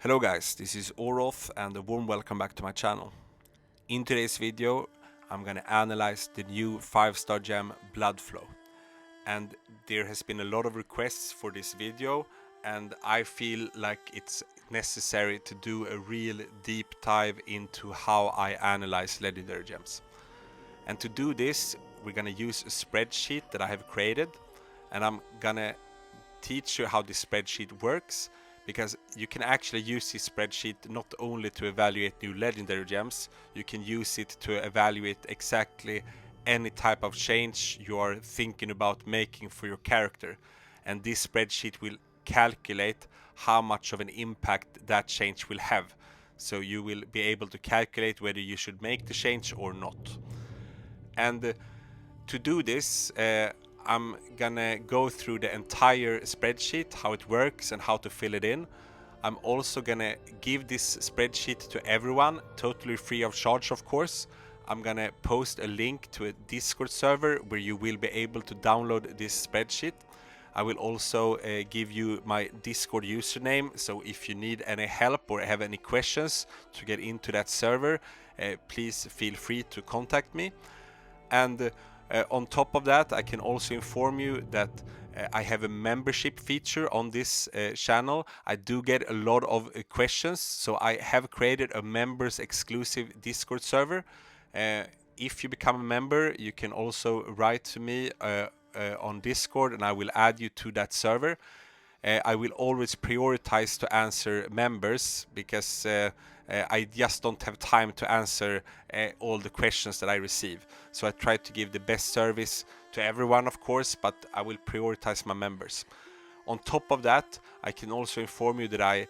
Hello guys, this is Oroth and a warm welcome back to my channel. In today's video I'm gonna analyze the new 5-star gem Blood Floe, and there has been a lot of requests for this video and I feel like it's necessary to do a real deep dive into how I analyze legendary gems. And to do this we're gonna use a spreadsheet that I have created, and I'm gonna teach you how this spreadsheet works, because you can actually use this spreadsheet not only to evaluate new legendary gems, you can use it to evaluate exactly any type of change you are thinking about making for your character, and this spreadsheet will calculate how much of an impact that change will have, so you will be able to calculate whether you should make the change or not. And to do this, I'm gonna go through the entire spreadsheet, how it works and how to fill it in. I'm also gonna give this spreadsheet to everyone, totally free of charge, of course. I'm gonna post a link to a Discord server where you will be able to download this spreadsheet. I will also give you my Discord username, so if you need any help or have any questions to get into that server, please feel free to contact me. And on top of that, I can also inform you that I have a membership feature on this channel. I do get a lot of questions, so I have created a members exclusive Discord server. If you become a member, you can also write to me on Discord and I will add you to that server. I will always prioritize to answer members, because I just don't have time to answer all the questions that I receive. So I try to give the best service to everyone, of course, but I will prioritize my members. On top of that, I can also inform you that I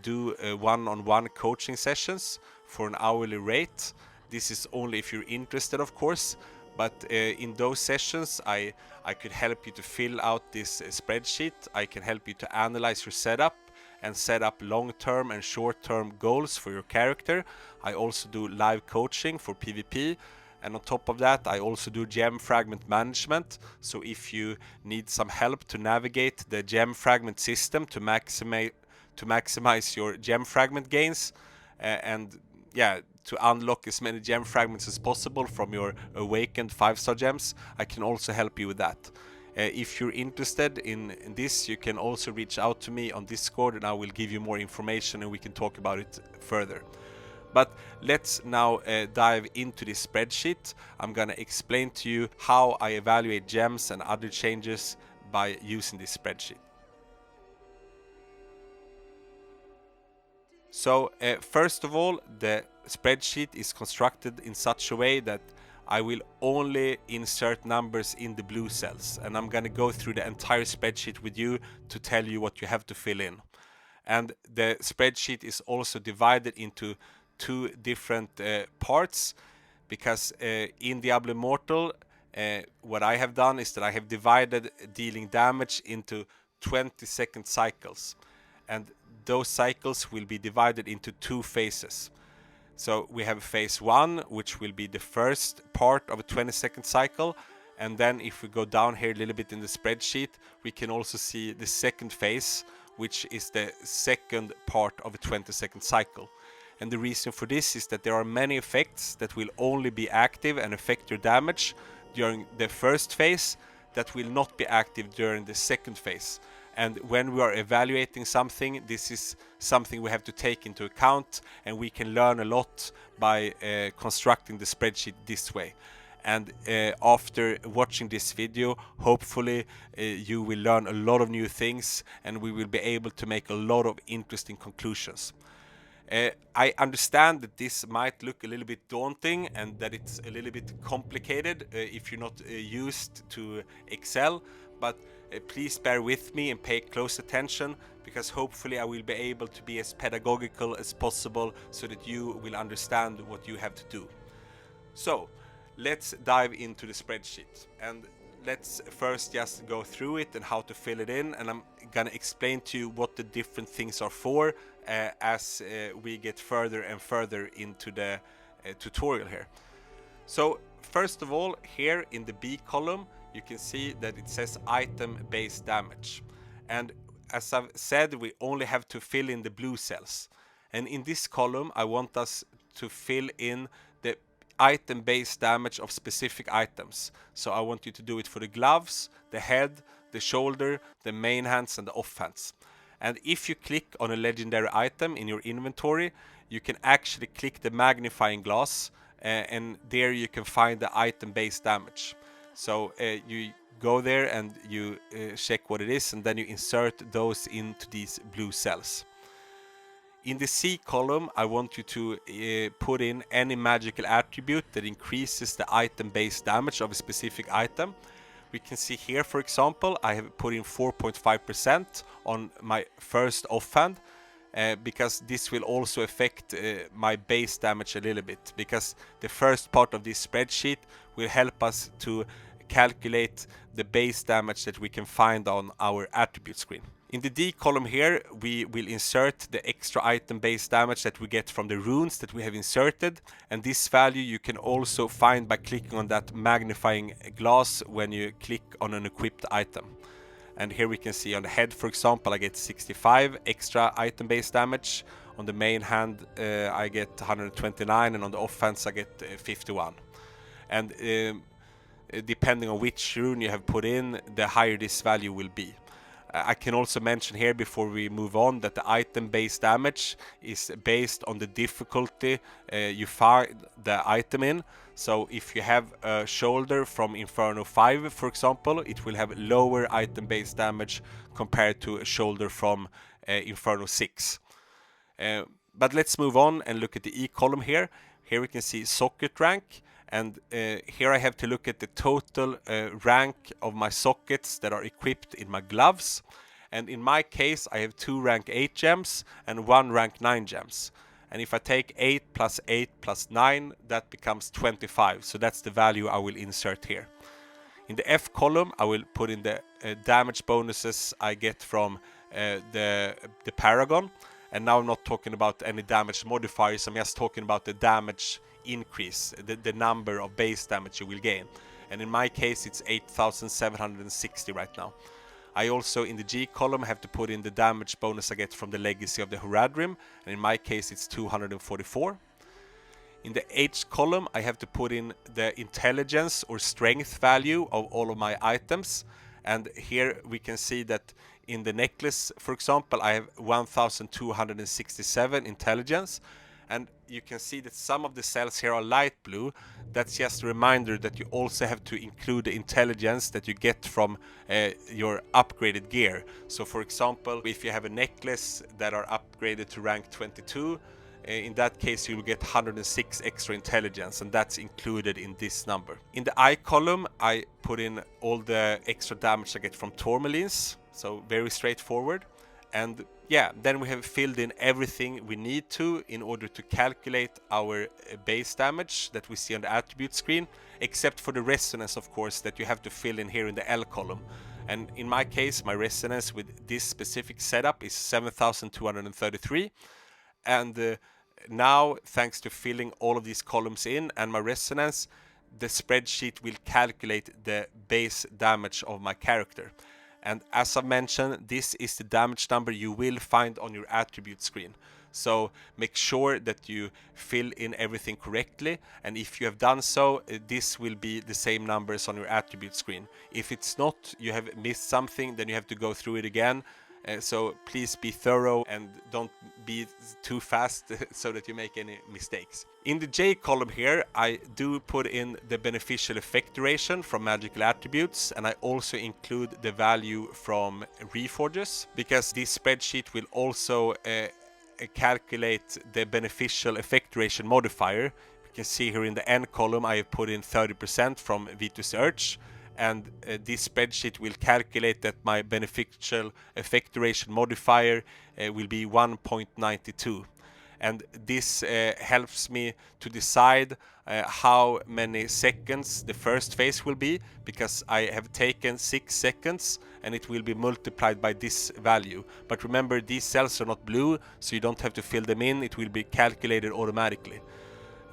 do one-on-one coaching sessions for an hourly rate. This is only if you're interested, of course. But in those sessions, I could help you to fill out this spreadsheet. I can help you to analyze your setup and set up long-term and short-term goals for your character. I also do live coaching for PvP. And on top of that, I also do gem fragment management. So if you need some help to navigate the gem fragment system to maximize your gem fragment gains, to unlock as many gem fragments as possible from your awakened 5-star gems, I can also help you with that. If you're interested in this, you can also reach out to me on Discord and I will give you more information and we can talk about it further. But let's now dive into this spreadsheet. I'm gonna explain to you how I evaluate gems and other changes by using this spreadsheet. So first of all, the spreadsheet is constructed in such a way that I will only insert numbers in the blue cells, and I'm gonna go through the entire spreadsheet with you to tell you what you have to fill in. And the spreadsheet is also divided into two different parts, because in Diablo Immortal, what I have done is that I have divided dealing damage into 20-second cycles, and those cycles will be divided into two phases. So we have phase 1, which will be the first part of a 20-second cycle, and then if we go down here a little bit in the spreadsheet, we can also see the second phase, which is the second part of a 20-second cycle. And the reason for this is that there are many effects that will only be active and affect your damage during the first phase that will not be active during the second phase. And when we are evaluating something, this is something we have to take into account, and we can learn a lot by constructing the spreadsheet this way. And after watching this video, hopefully you will learn a lot of new things and we will be able to make a lot of interesting conclusions. I understand that this might look a little bit daunting and that it's a little bit complicated if you're not used to Excel, but please bear with me and pay close attention, because hopefully I will be able to be as pedagogical as possible so that you will understand what you have to do. So let's dive into the spreadsheet, and let's first just go through it and how to fill it in, and I'm gonna explain to you what the different things are for as we get further and further into the tutorial here. So first of all, here in the B column you can see that it says item based damage, and as I've said, we only have to fill in the blue cells. And in this column, I want us to fill in the item-based damage of specific items. So I want you to do it for the gloves, the head, the shoulder, the main hands, and the off hands. And if you click on a legendary item in your inventory, you can actually click the magnifying glass, and there you can find the item-based damage. So you go there and you check what it is, and then you insert those into these blue cells. In the C column, I want you to put in any magical attribute that increases the item-based damage of a specific item. We can see here, for example, I have put in 4.5% on my first offhand, because this will also affect my base damage a little bit, because the first part of this spreadsheet will help us to calculate the base damage that we can find on our attribute screen. In the D column here, we will insert the extra item based damage that we get from the runes that we have inserted, and this value you can also find by clicking on that magnifying glass when you click on an equipped item. And here we can see on the head, for example, I get 65 extra item based damage. On the main hand I get 129, and on the offense I get 51. And depending on which rune you have put in, the higher this value will be. I can also mention here before we move on that the item based damage is based on the difficulty you find the item in. So if you have a shoulder from Inferno 5, for example, it will have lower item based damage compared to a shoulder from Inferno 6. But let's move on and look at the E column here. Here we can see socket rank. And here I have to look at the total rank of my sockets that are equipped in my gloves. And in my case, I have 2 rank 8 gems and 1 rank 9 gems. And if I take 8 plus 8 plus 9, that becomes 25. So that's the value I will insert here. In the F column, I will put in the damage bonuses I get from the Paragon. And now I'm not talking about any damage modifiers, I'm just talking about the damage increase, the number of base damage you will gain. And in my case it's 8,760 right now. I also in the G column have to put in the damage bonus I get from the Legacy of the Horadrim, and in my case it's 244. In the H column I have to put in the intelligence or strength value of all of my items, and here we can see that in the necklace, for example, I have 1,267 intelligence, and you can see that some of the cells here are light blue. That's just a reminder that you also have to include the intelligence that you get from your upgraded gear. So for example, if you have a necklace that are upgraded to rank 22, in that case you will get 106 extra intelligence, and that's included in this number. In the I column I put in all the extra damage I get from tourmalines, so very straightforward. And yeah, then we have filled in everything we need to in order to calculate our base damage that we see on the attribute screen, except for the resonance, of course, that you have to fill in here in the L column. And in my case, my resonance with this specific setup is 7,233. And now, thanks to filling all of these columns in and my resonance, the spreadsheet will calculate the base damage of my character. And as I mentioned, this is the damage number you will find on your attribute screen. So make sure that you fill in everything correctly, and if you have done so, this will be the same numbers on your attribute screen. If it's not, you have missed something, then you have to go through it again. So please be thorough and don't be too fast so that you make any mistakes. In the J column here, I do put in the beneficial effect duration from magical attributes, and I also include the value from Reforges, because this spreadsheet will also calculate the beneficial effect duration modifier. You can see here in the N column I have put in 30% from Vitus Urge, and this spreadsheet will calculate that my beneficial effect duration modifier will be 1.92. And this helps me to decide how many seconds the first phase will be, because I have taken 6 seconds and it will be multiplied by this value. But remember, these cells are not blue, so you don't have to fill them in, it will be calculated automatically.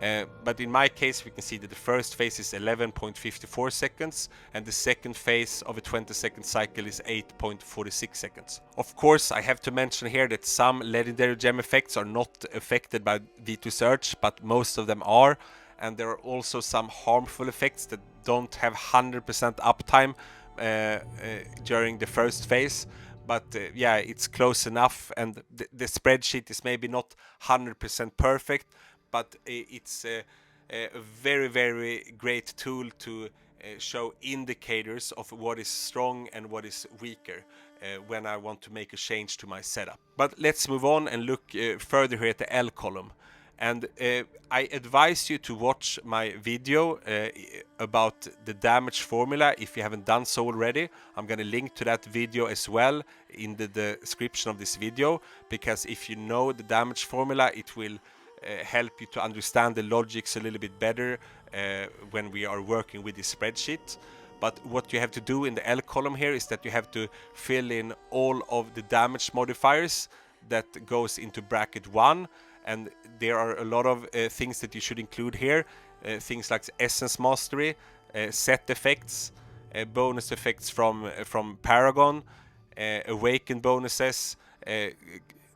But in my case, we can see that the first phase is 11.54 seconds and the second phase of a 20-second cycle is 8.46 seconds. Of course, I have to mention here that some legendary gem effects are not affected by V2 Search, but most of them are. And there are also some harmful effects that don't have 100% uptime during the first phase. But yeah, it's close enough, and the spreadsheet is maybe not 100% perfect, but it's a very, very great tool to show indicators of what is strong and what is weaker when I want to make a change to my setup. But let's move on and look further here at the L column. And I advise you to watch my video about the damage formula if you haven't done so already. I'm going to link to that video as well in the description of this video, because if you know the damage formula, it will help you to understand the logics a little bit better when we are working with this spreadsheet. But what you have to do in the L column here is that you have to fill in all of the damage modifiers that goes into bracket 1. And there are a lot of things that you should include here. Things like Essence Mastery, set effects, bonus effects from Paragon, Awakened bonuses,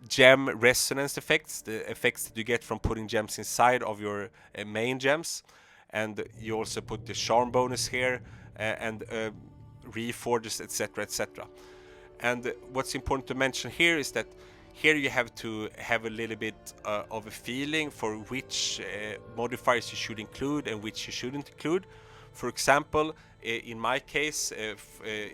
gem resonance effects, the effects that you get from putting gems inside of your main gems. And you also put the charm bonus here, and reforges, etc, etc. And what's important to mention here is that here you have to have a little bit of a feeling for which modifiers you should include and which you shouldn't include. For example, in my case,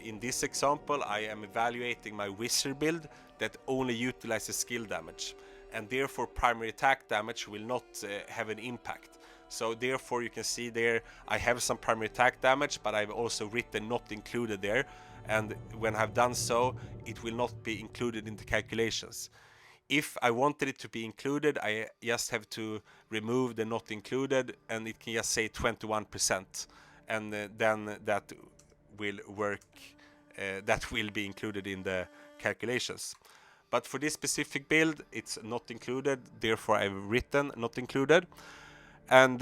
in this example, I am evaluating my wizard build that only utilizes skill damage, and therefore primary attack damage will not have an impact. So therefore you can see there I have some primary attack damage, but I've also written not included there. And when I've done so, it will not be included in the calculations. If I wanted it to be included, I just have to remove the not included, and it can just say 21%, and then that will work. That will be included in the calculations. But for this specific build, it's not included, therefore I've written not included. And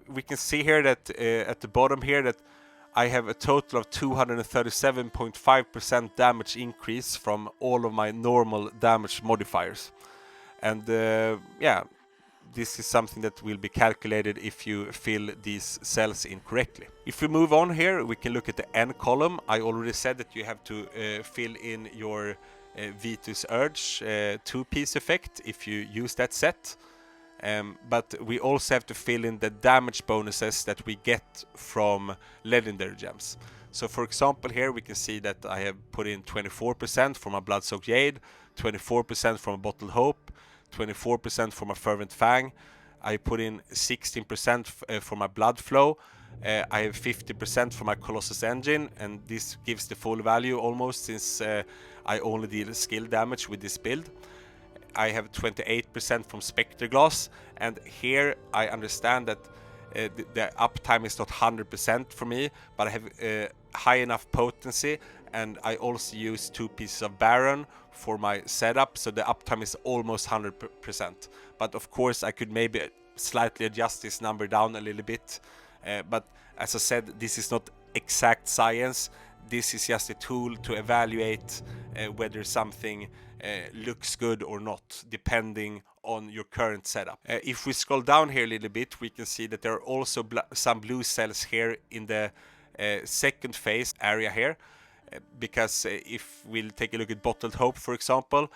we can see here that at the bottom here that I have a total of 237.5% damage increase from all of my normal damage modifiers. And yeah, this is something that will be calculated if you fill these cells in correctly. If we move on here, we can look at the N column. I already said that you have to fill in your Vitus Urge 2-piece effect if you use that set. But we also have to fill in the damage bonuses that we get from legendary gems. So for example here we can see that I have put in 24% for my Blood-Soaked Jade, 24% from a Bottled Hope, 24% for my Fervent Fang. I put in 16% for my Blood Floe. I have 50% for my Colossus Engine, and this gives the full value almost, since I only deal skill damage with this build. I have 28% from Spectre Glass, and here I understand that the uptime is not 100% for me, but I have high enough potency, and I also use 2 pieces of Baron for my setup, so the uptime is almost 100%. But of course I could maybe slightly adjust this number down a little bit, but as I said, this is not exact science. This is just a tool to evaluate whether something looks good or not, depending on your current setup. If we scroll down here a little bit, we can see that there are also some blue cells here in the second phase area here, because if we'll take a look at Bottled Hope, for example,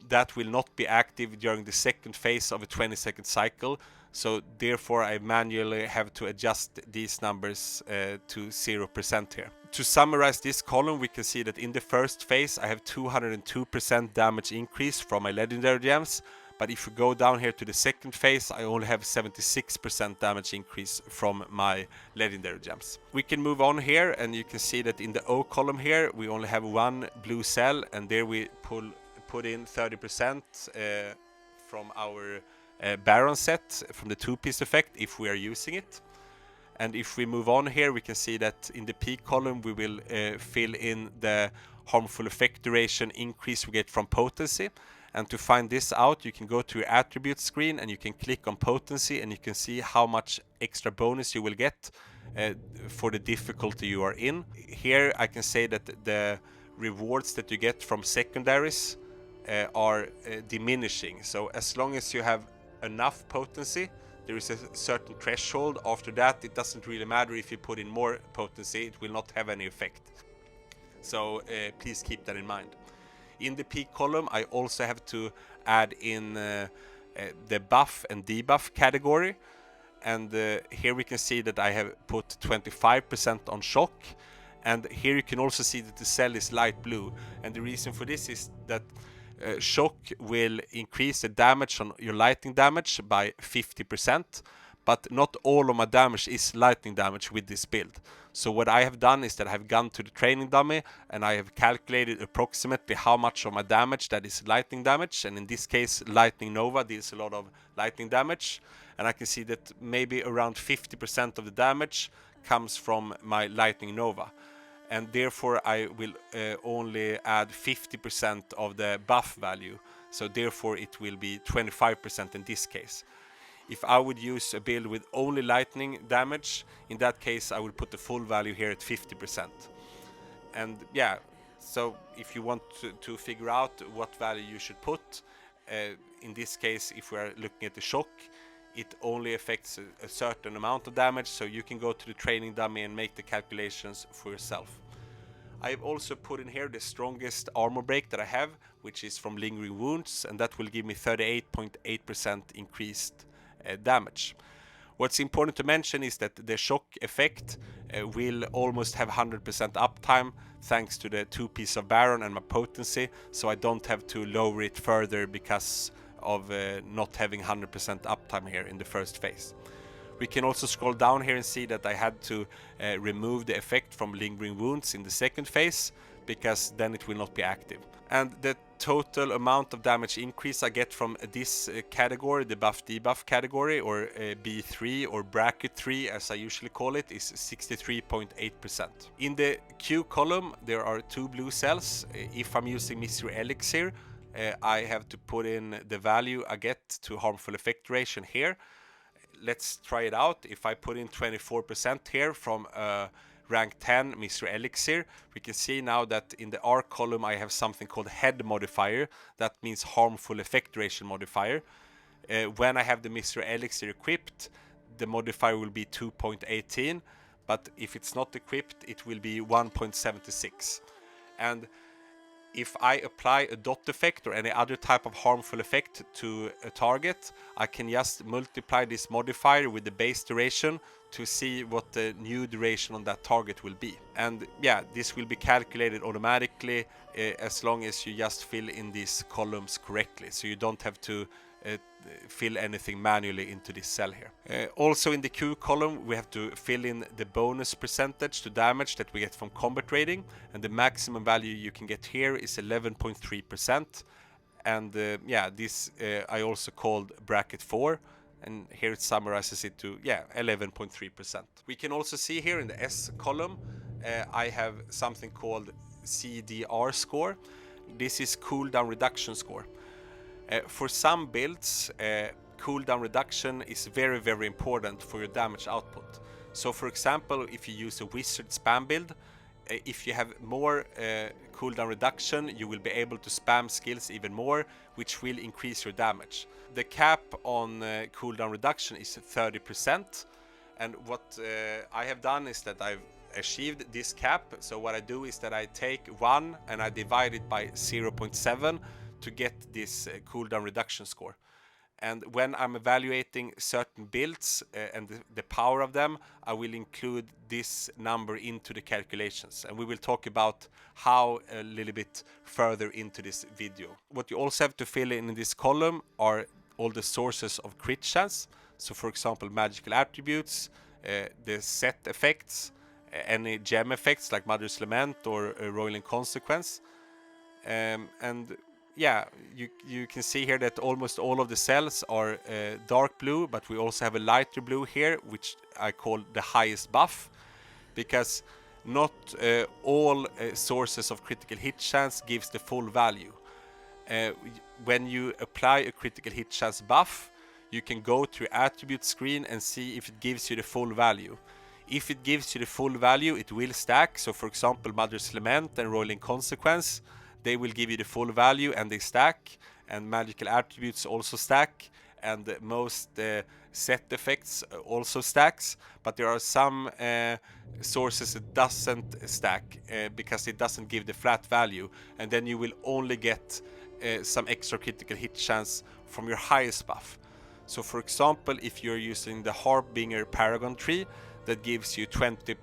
that will not be active during the second phase of a 20-second cycle. So therefore I manually have to adjust these numbers to 0% here. To summarize this column, we can see that in the first phase I have 202% damage increase from my legendary gems, but if we go down here to the second phase, I only have 76% damage increase from my legendary gems. We can move on here, and you can see that in the O column here we only have 1 blue cell, and there we put in 30% from our Baron set from the 2-piece effect if we are using it. And if we move on here, we can see that in the P column we will fill in the harmful effect duration increase we get from potency, And to find this out, you can go to your attributes screen and you can click on potency, and you can see how much extra bonus you will get for the difficulty you are in. Here I can say that the rewards that you get from secondaries are diminishing. So as long as you have enough potency, there is a certain threshold. After that, it doesn't really matter if you put in more potency, it will not have any effect. So please keep that in mind. In the P column, I also have to add in the buff and debuff category. And here we can see that I have put 25% on shock. And here you can also see that the cell is light blue. And the reason for this is that shock will increase the damage on your lightning damage by 50%. But not all of my damage is lightning damage with this build. So what I have done is that I have gone to the training dummy and I have calculated approximately how much of my damage that is lightning damage. And in this case, Lightning Nova deals a lot of lightning damage. And I can see that maybe around 50% of the damage comes from my Lightning Nova. And therefore I will only add 50% of the buff value. So therefore it will be 25% in this case. If I would use a build with only lightning damage, in that case I would put the full value here at 50%. And yeah, so if you want to figure out what value you should put, in this case if we are looking at the shock, it only affects a certain amount of damage, so you can go to the training dummy and make the calculations for yourself. I've also put in here the strongest armor break that I have, which is from Lingering Wounds, and that will give me 38.8% increased damage. What's important to mention is that the shock effect will almost have 100% uptime thanks to the 2-piece of Baron and my potency, so I don't have to lower it further because of not having 100% uptime here in the first phase. We can also scroll down here and see that I had to remove the effect from Lingering Wounds in the second phase, because then it will not be active. And the total amount of damage increase I get from this category, the buff debuff category, or B3 or bracket 3 as I usually call it, is 63.8%. In the Q column there are 2 blue cells. If I'm using Mystery Elixir, I have to put in the value I get to harmful effect duration here. Let's try it out. If I put in 24% here from rank 10 Mystery Elixir, we can see now that in the R column I have something called head modifier. That means harmful effect duration modifier. When I have the Mystery Elixir equipped, the modifier will be 2.18, but if it's not equipped it will be 1.76. And if I apply a dot effect or any other type of harmful effect to a target, I can just multiply this modifier with the base duration to see what the new duration on that target will be. And yeah, this will be calculated automatically as long as you just fill in these columns correctly, so you don't have to fill anything manually into this cell here. Also in the Q column we have to fill in the bonus percentage to damage that we get from combat rating, and the maximum value you can get here is 11.3%. and yeah, this I also called bracket 4, and here it summarizes it to 11.3%. We can also see here in the S column I have something called CDR score. This is cooldown reduction score. For some builds, cooldown reduction is very, very important for your damage output. So for example, if you use a wizard spam build, if you have more cooldown reduction, you will be able to spam skills even more, which will increase your damage. The cap on cooldown reduction is 30%, and what I have done is that I've achieved this cap. So what I do is that I take 1 and I divide it by 0.7 to get this cooldown reduction score. And when I'm evaluating certain builds and the power of them, I will include this number into the calculations, and we will talk about how a little bit further into this video. What you also have to fill in this column are all the sources of crit chance. So for example, magical attributes, the set effects, any gem effects like Mother's Lament or Roiling Consequence, and yeah, you can see here that almost all of the cells are dark blue, but we also have a lighter blue here, which I call the highest buff, because not all sources of critical hit chance gives the full value. when you apply a critical hit chance buff, you can go to your attribute screen and see if it gives you the full value. If it gives you the full value, it will stack. So for example, Mother's Lament and Rolling Consequence, they will give you the full value and they stack, and magical attributes also stack, and most set effects also stacks. But there are some sources that doesn't stack because it doesn't give the flat value, and then you will only get some extra critical hit chance from your highest buff. So for example, if you're using the Harbinger Paragon tree that gives you 20%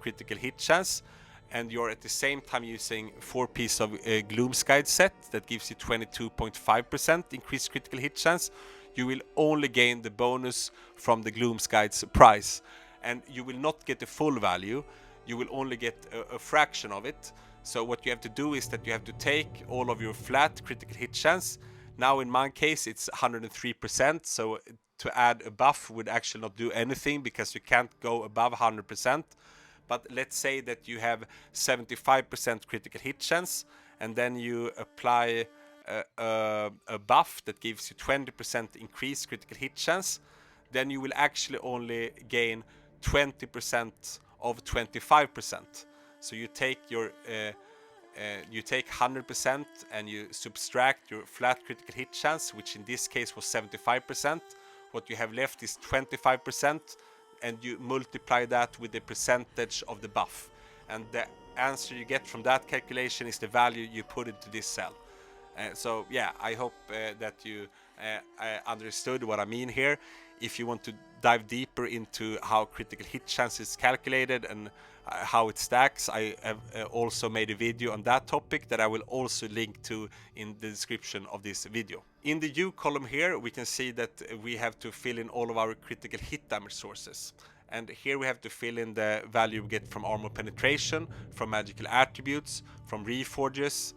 critical hit chance, and you're at the same time using 4 pieces of Gloomskite set that gives you 22.5% increased critical hit chance, you will only gain the bonus from the Gloomskite's price, and you will not get the full value, you will only get a fraction of it. So what you have to do is that you have to take all of your flat critical hit chance. Now in my case it's 103%, so to add a buff would actually not do anything because you can't go above 100%. But let's say that you have 75% critical hit chance, and then you apply a buff that gives you 20% increased critical hit chance, then you will actually only gain 20% of 25%. So you take your you take 100% and you subtract your flat critical hit chance, which in this case was 75%. What you have left is 25%, and you multiply that with the percentage of the buff, and the answer you get from that calculation is the value you put into this cell. So yeah, I hope that you understood what I mean here. If you want to dive deeper into how critical hit chance is calculated and how it stacks, I have also made a video on that topic that I will also link to in the description of this video. In the U column here, we can see that we have to fill in all of our critical hit damage sources. And here we have to fill in the value we get from armor penetration, from magical attributes, from reforges,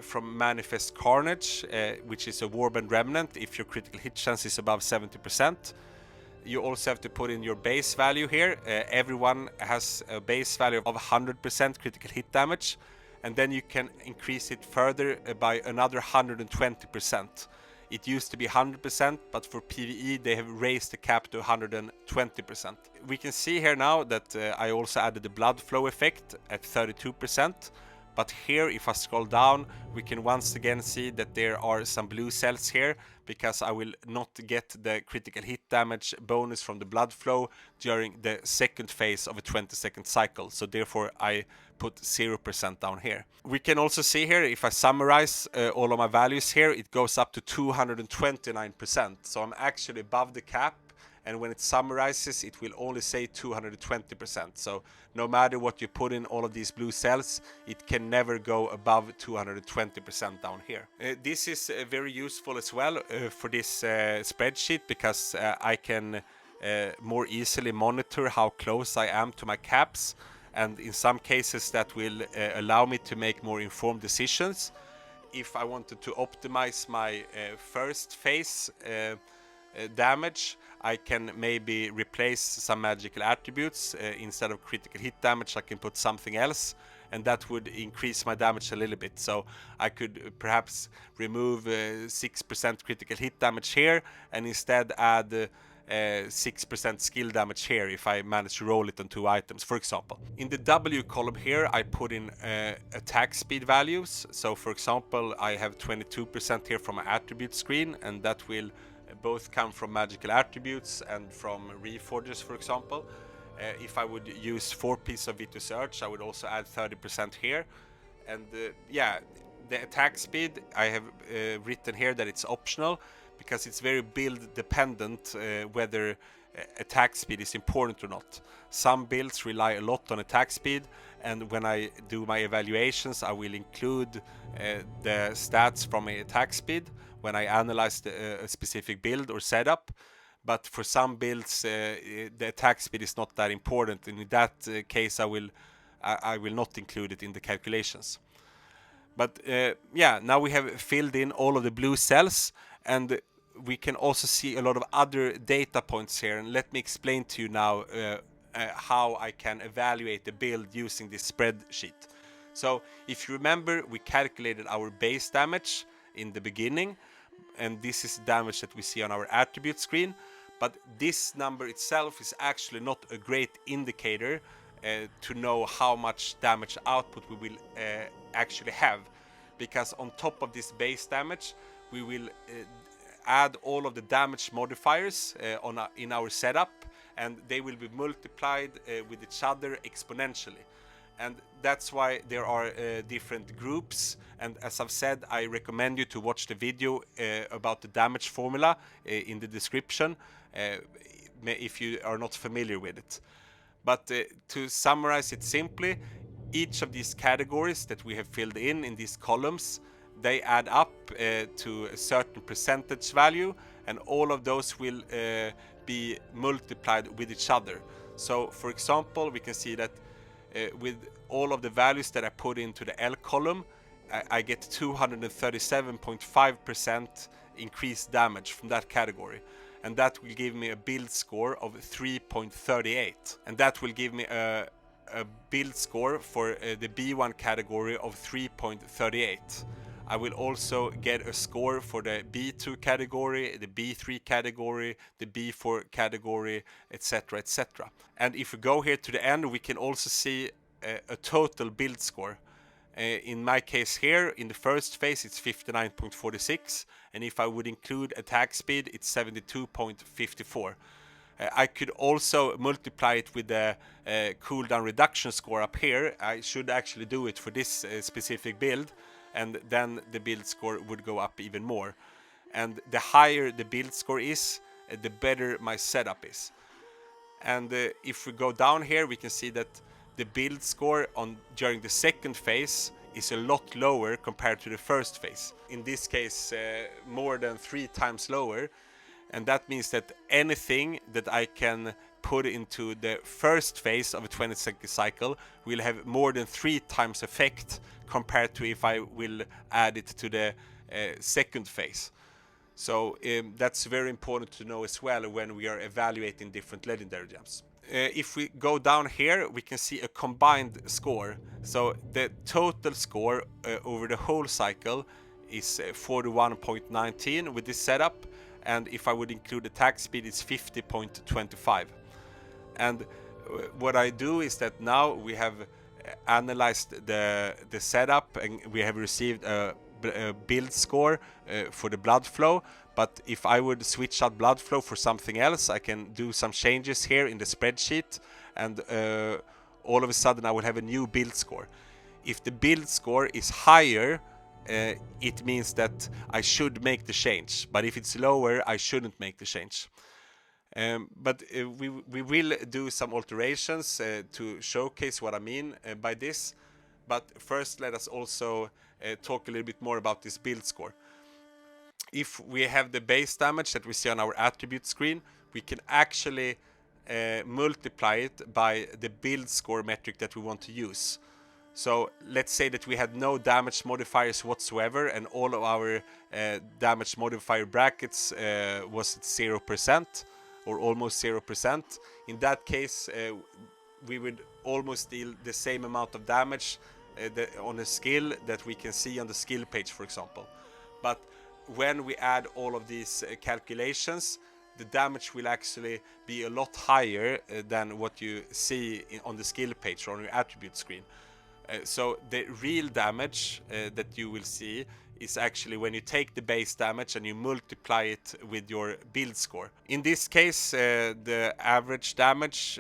from manifest carnage, which is a warband remnant if your critical hit chance is above 70%. You also have to put in your base value here. Everyone has a base value of 100% critical hit damage, and then you can increase it further by another 120%. It used to be 100%, but for PvE they have raised the cap to 120%. We can see here now that I also added the Blood Floe effect at 32%. But here, if I scroll down, we can once again see that there are some blue cells here, because I will not get the critical hit damage bonus from the Blood Floe during the second phase of a 20-second cycle. So therefore I put 0% down here. We can also see here, if I summarize all of my values here, it goes up to 229%. So I'm actually above the cap. And when it summarizes, it will only say 220%. So no matter what you put in all of these blue cells, it can never go above 220% down here. This is very useful as well for this spreadsheet, because I can more easily monitor how close I am to my caps. And in some cases that will allow me to make more informed decisions. If I wanted to optimize my first phase damage, I can maybe replace some magical attributes. Instead of critical hit damage, I can put something else, and that would increase my damage a little bit. So I could perhaps remove 6% critical hit damage here, and instead add 6% skill damage here if I manage to roll it on 2 items, for example. In the W column here, I put in attack speed values. So for example, I have 22% here from my attribute screen, and that will both come from magical attributes and from reforges, for example. If I would use 4 pieces of Vitus Urge, I would also add 30% here. And yeah, the attack speed, I have written here that it's optional, because it's very build dependent whether attack speed is important or not. Some builds rely a lot on attack speed, and when I do my evaluations, I will include the stats from my attack speed when I analyze a specific build or setup. But for some builds, the attack speed is not that important, and in that case I will not include it in the calculations. But yeah, now we have filled in all of the blue cells, and we can also see a lot of other data points here. And let me explain to you now how I can evaluate the build using this spreadsheet. So if you remember, we calculated our base damage, in the beginning, and this is damage that we see on our attribute screen. But this number itself is actually not a great indicator to know how much damage output we will actually have, because on top of this base damage we will add all of the damage modifiers in our setup, and they will be multiplied with each other exponentially. And that's why there are different groups, and as I've said, I recommend you to watch the video about the damage formula in the description if you are not familiar with it. But to summarize it simply, each of these categories that we have filled in these columns, they add up to a certain percentage value, and all of those will be multiplied with each other. So for example, we can see that with all of the values that I put into the L column, I get 237.5% increased damage from that category, and that will give me a build score of 3.38, and that will give me a build score for the B1 category of 3.38. I will also get a score for the B2 category, the B3 category, the B4 category, etc, etc. And if we go here to the end, we can also see a total build score. In my case here, in the first phase, it's 59.46, and if I would include attack speed, it's 72.54. I could also multiply it with the cooldown reduction score up here. I should actually do it for this specific build, and then the build score would go up even more. And the higher the build score is, the better my setup is. And if we go down here, we can see that the build score during the second phase is a lot lower compared to the first phase. In this case, more than 3 times lower. And that means that anything that I can put into the first phase of a 20-second cycle will have more than 3 times effect compared to if I will add it to the second phase. So that's very important to know as well when we are evaluating different legendary gems. If we go down here, we can see a combined score. So the total score over the whole cycle is 41.19 with this setup, and if I would include attack speed, it's 50.25. And what I do is that now we have analyzed the setup, and we have received a build score for the Blood Floe. But if I would switch out Blood Floe for something else, I can do some changes here in the spreadsheet, and all of a sudden I will have a new build score. If the build score is higher, it means that I should make the change, but if it's lower, I shouldn't make the change. But we will do some alterations to showcase what I mean by this. But first, let us also talk a little bit more about this build score. If we have the base damage that we see on our attribute screen, we can actually multiply it by the build score metric that we want to use. So let's say that we had no damage modifiers whatsoever, and all of our damage modifier brackets was at 0% or almost 0%. In that case, we would almost deal the same amount of damage on a skill that we can see on the skill page, for example. But when we add all of these calculations, the damage will actually be a lot higher than what you see on the skill page or on your attribute screen. So the real damage that you will see is actually when you take the base damage and you multiply it with your build score. In this case, the average damage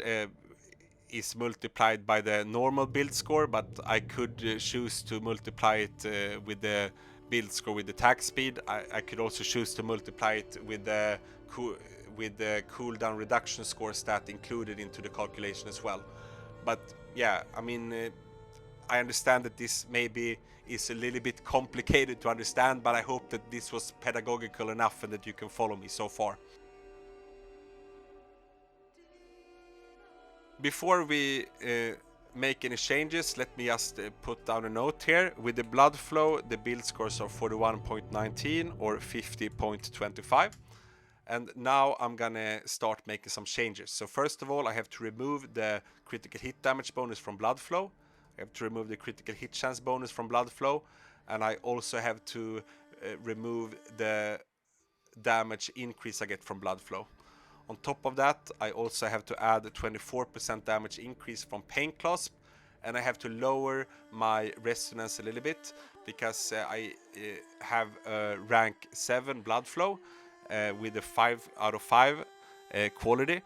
is multiplied by the normal build score, but I could choose to multiply it with the build score with the attack speed. I could also choose to multiply it with the cooldown reduction score stat included into the calculation as well. But yeah, I mean, I understand that this maybe is a little bit complicated to understand, but I hope that this was pedagogical enough and that you can follow me so far. Before we make any changes, let me just put down a note here. With the Blood Floe, the build scores are 41.19 or 50.25. And now I'm gonna start making some changes. So first of all, I have to remove the critical hit damage bonus from Blood Floe. I have to remove the critical hit chance bonus from Blood Floe, and I also have to remove the damage increase I get from Blood Floe. On top of that, I also have to add a 24% damage increase from Pain Clasp, and I have to lower my resonance a little bit because I have a rank 7 Blood Floe with a 5 out of 5 quality,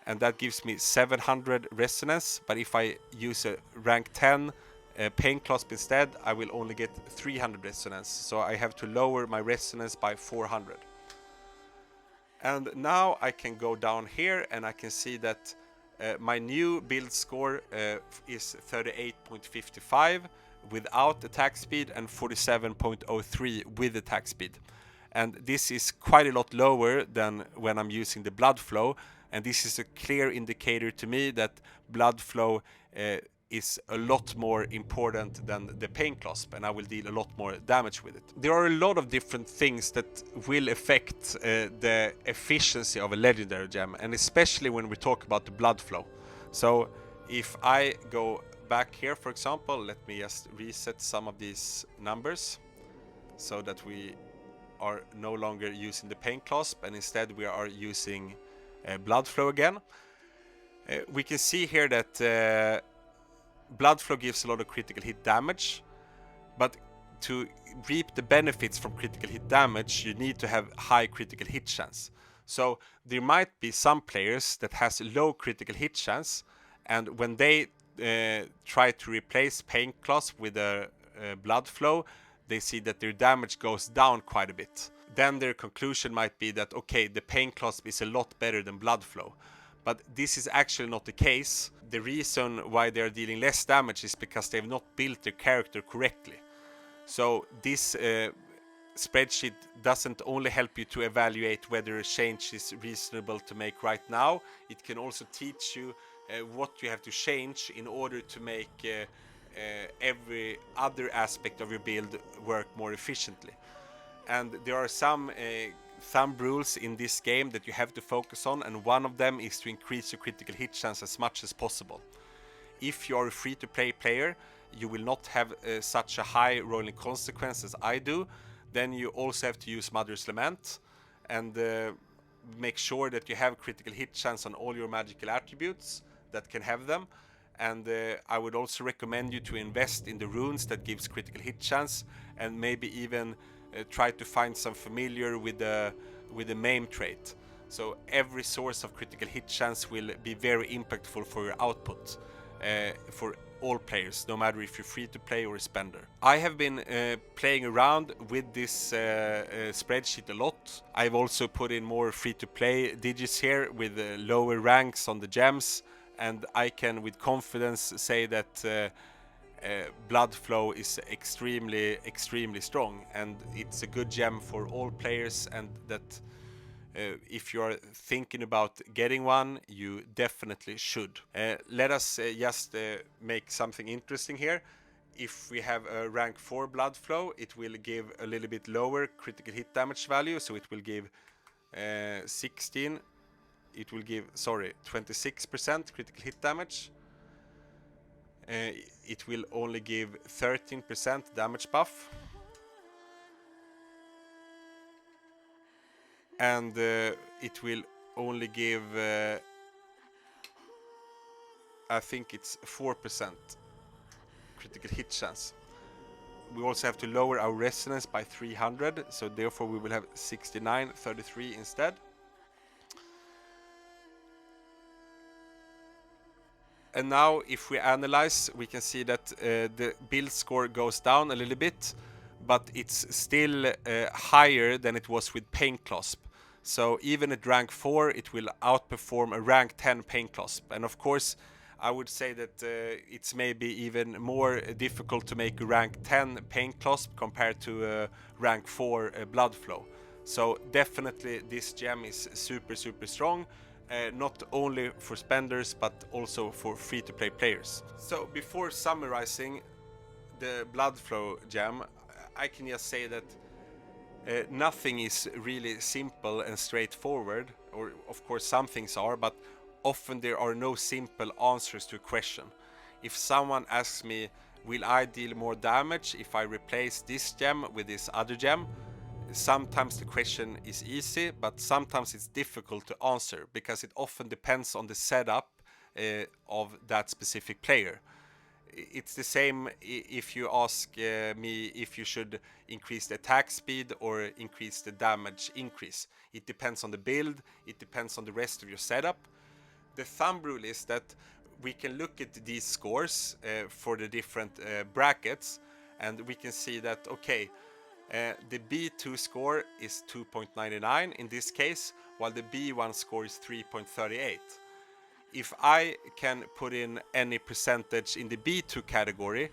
and that gives me 700 resonance. But if I use a rank 10 Pain Clasp instead, I will only get 300 resonance, so I have to lower my resonance by 400. And now I can go down here and I can see that my new build score is 38.55 without attack speed and 47.03 with attack speed. And this is quite a lot lower than when I'm using the Blood Floe, and this is a clear indicator to me that Blood Floe is a lot more important than the Pain Clasp, and I will deal a lot more damage with it. There are a lot of different things that will affect the efficiency of a legendary gem, and especially when we talk about the Blood Floe. So if I go back here, for example, let me just reset some of these numbers so that we are no longer using the Pain Clasp and instead we are using Blood Floe again. We can see here that Blood Floe gives a lot of critical hit damage, but to reap the benefits from critical hit damage, you need to have high critical hit chance. So there might be some players that has low critical hit chance, and when they try to replace Pain Clasp with a Blood Floe, they see that their damage goes down quite a bit. Then their conclusion might be that, okay, the Pain Clasp is a lot better than Blood Floe. But this is actually not the case. The reason why they are dealing less damage is because they have not built their character correctly. So this spreadsheet doesn't only help you to evaluate whether a change is reasonable to make right now, it can also teach you what you have to change in order to make every other aspect of your build work more efficiently. And there are some thumb rules in this game that you have to focus on, and one of them is to increase your critical hit chance as much as possible. If you are a free-to-play player, you will not have such a high rolling consequence as I do. Then you also have to use Mother's Lament and make sure that you have critical hit chance on all your magical attributes that can have them. And I would also recommend you to invest in the runes that gives critical hit chance, and maybe even try to find some familiar with the maim trait. So every source of critical hit chance will be very impactful for your output for all players, no matter if you're free to play or a spender. I have been playing around with this spreadsheet a lot. I've also put in more free to play digits here with lower ranks on the gems, and I can with confidence say that Blood Floe is extremely strong, and it's a good gem for all players, and that if you are thinking about getting one, you definitely should. Let us just make something interesting here. If we have a rank 4 Blood Floe, it will give a little bit lower critical hit damage value, so it will give 26% critical hit damage. It will only give 13% damage buff, and it will only give I think it's 4% critical hit chance. We also have to lower our resonance by 300, so therefore we will have 69.33 instead. And now if we analyze, we can see that the build score goes down a little bit, but it's still higher than it was with Pain Clasp. So even at rank 4, it will outperform a rank 10 Pain Clasp. And of course, I would say that it's maybe even more difficult to make a rank 10 Pain Clasp compared to a rank 4 Blood Floe. So definitely this gem is super strong. Not only for spenders but also for free-to-play players. So before summarizing the Blood Floe gem, I can just say that nothing is really simple and straightforward, or of course some things are, but often there are no simple answers to a question. If someone asks me, will I deal more damage if I replace this gem with this other gem? sometimes the question is easy, but sometimes it's difficult to answer because it often depends on the setup of that specific player. It's the same if you ask me if you should increase the attack speed or increase the damage increase. It depends on the build, it depends on the rest of your setup. The thumb rule is that we can look at these scores for the different brackets, and we can see that, okay, the B2 score is 2.99 in this case, while the B1 score is 3.38. If I can put in any percentage in the B2 category,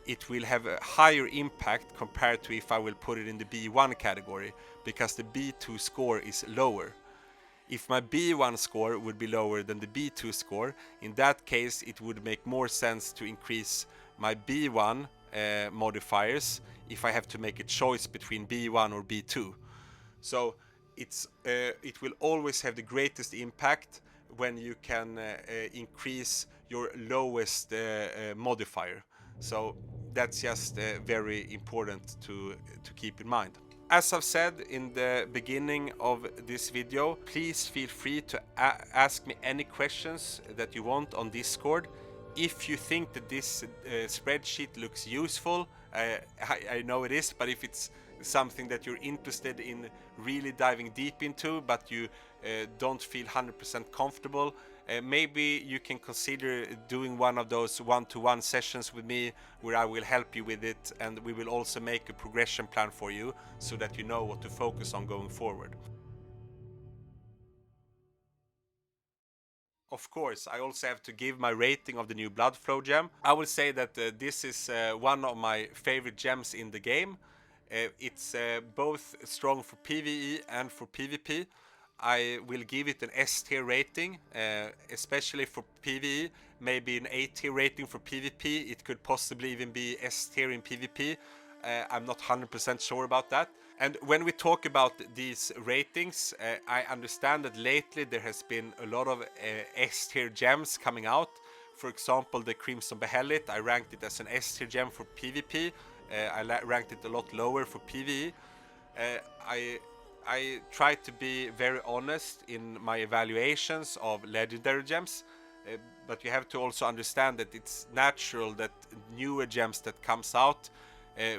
it will have a higher impact compared to if I will put it in the B1 category, because the B2 score is lower. If my B1 score would be lower than the B2 score, in that case it would make more sense to increase my B1 modifiers if I have to make a choice between B1 or B2. So it will always have the greatest impact when you can increase your lowest modifier. So that's just very important to keep in mind. As I've said in the beginning of this video, please feel free to ask me any questions that you want on Discord. If you think that this spreadsheet looks useful, I know it is, but if it's something that you're interested in really diving deep into, but you don't feel 100% comfortable, maybe you can consider doing one of those one-to-one sessions with me where I will help you with it, and we will also make a progression plan for you so that you know what to focus on going forward. Of course, I also have to give my rating of the new Bloodfloe gem. I will say that this is one of my favorite gems in the game. It's both strong for PvE and for PvP. I will give it an S tier rating, especially for PvE, maybe an A tier rating for PvP. It could possibly even be S tier in PvP. I'm not 100% sure about that. And when we talk about these ratings, I understand that lately there has been a lot of S tier gems coming out. For example, the Crimson Behelit, I ranked it as an S tier gem for PvP. I ranked it a lot lower for PvE. I try to be very honest in my evaluations of legendary gems, but you have to also understand that it's natural that newer gems that comes out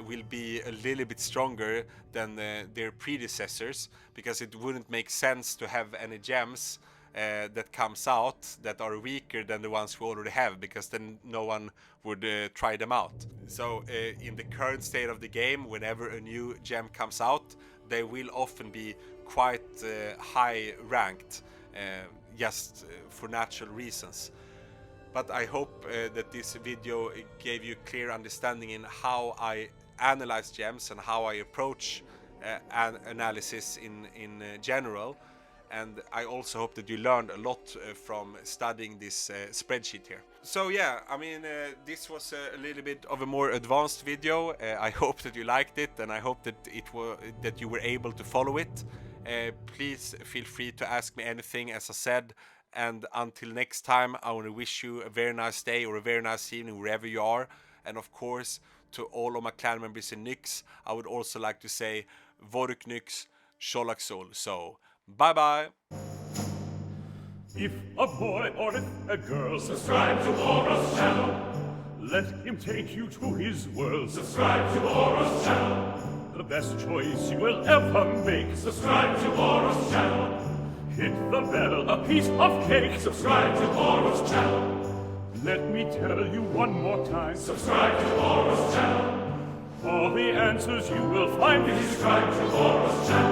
will be a little bit stronger than their predecessors, because it wouldn't make sense to have any gems that comes out that are weaker than the ones we already have, because then no one would try them out. So in the current state of the game, whenever a new gem comes out, they will often be quite high ranked, just for natural reasons. But I hope that this video gave you a clear understanding in how I analyze gems and how I approach analysis in general. And I also hope that you learned a lot from studying this spreadsheet here. So yeah, I mean, this was a little bit of a more advanced video. I hope that you liked it, and I hope that you were able to follow it. Please feel free to ask me anything, as I said. And until next time, I want to wish you a very nice day or a very nice evening wherever you are. And of course, to all of my clan members in Nyx, I would also like to say Voruk Nyx, Sholak Sol. So, bye bye. If a boy or if a girl, subscribe to Aura's channel. Let him take you to his world. Subscribe to Aura's channel. The best choice you will ever make. Subscribe to Aura's channel. Hit the bell, a piece of cake. Subscribe to Aura's channel. Let me tell you one more time. Subscribe to Aura's channel. All the answers you will find. Subscribe to Aura's channel.